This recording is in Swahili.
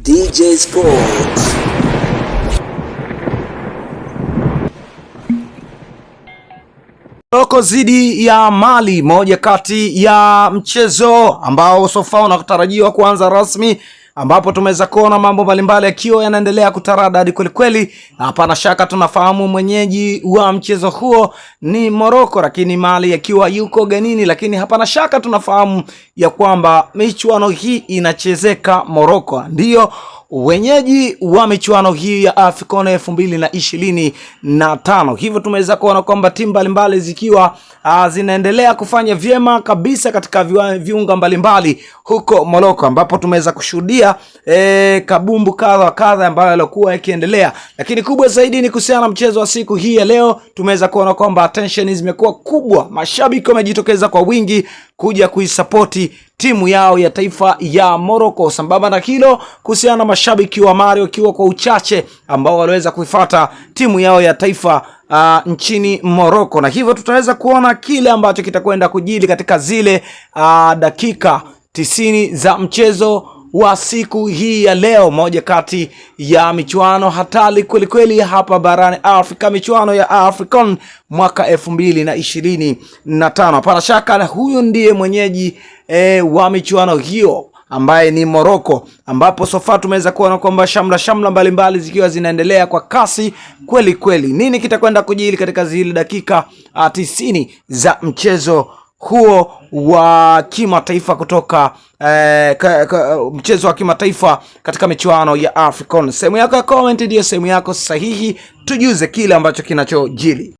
DJ Sports. Morocco zidi ya Mali, moja kati ya mchezo ambao sofa unatarajiwa kuanza rasmi, ambapo tumeweza kuona mambo mbalimbali yakiwa yanaendelea kutaradadi kweli kweli. Hapana shaka tunafahamu mwenyeji wa mchezo huo ni Morocco, lakini Mali yakiwa yuko ganini, lakini hapana shaka tunafahamu ya kwamba michuano hii inachezeka Morocco. Ndiyo wenyeji wa michuano hii ya AFCON 2025. Hivyo tumeweza kuona kwamba timu mbalimbali zikiwa zinaendelea kufanya vyema kabisa katika viunga mbalimbali huko Morocco, ambapo tumeweza kushuhudia kabumbu kadha ambayo yalikuwa yakiendelea, lakini kubwa zaidi ni kuhusiana na mchezo wa siku hii ya leo. Tumeweza kuona kwamba attention zimekuwa kubwa, mashabiki wamejitokeza kwa wingi kuja kuisapoti timu yao ya taifa ya Morocco. Sambamba na hilo, kuhusiana na mashabiki wa Mali wakiwa kwa uchache ambao waliweza kuifuata timu yao ya taifa nchini Morocco, na hivyo tutaweza kuona kile ambacho kitakwenda kujili katika zile dakika 90 za mchezo wa siku hii ya leo, moja kati ya michuano hatari kweli kweli hapa barani Afrika, michuano ya AFCON mwaka 2025. Hapana shaka huyu ndiye mwenyeji wa michuano hiyo ambaye ni Morocco, ambapo sofa tumeweza kuona kwamba shamla mbalimbali zikiwa zinaendelea kwa kasi kweli kweli. Nini kitakwenda kujili katika zile dakika 90 za mchezo huo wa kimataifa kutoka mchezo wa kimataifa katika michuano ya AFCON? Sehemu yako ya comment ndio sehemu yako sahihi, tujuze kile ambacho kinachojili.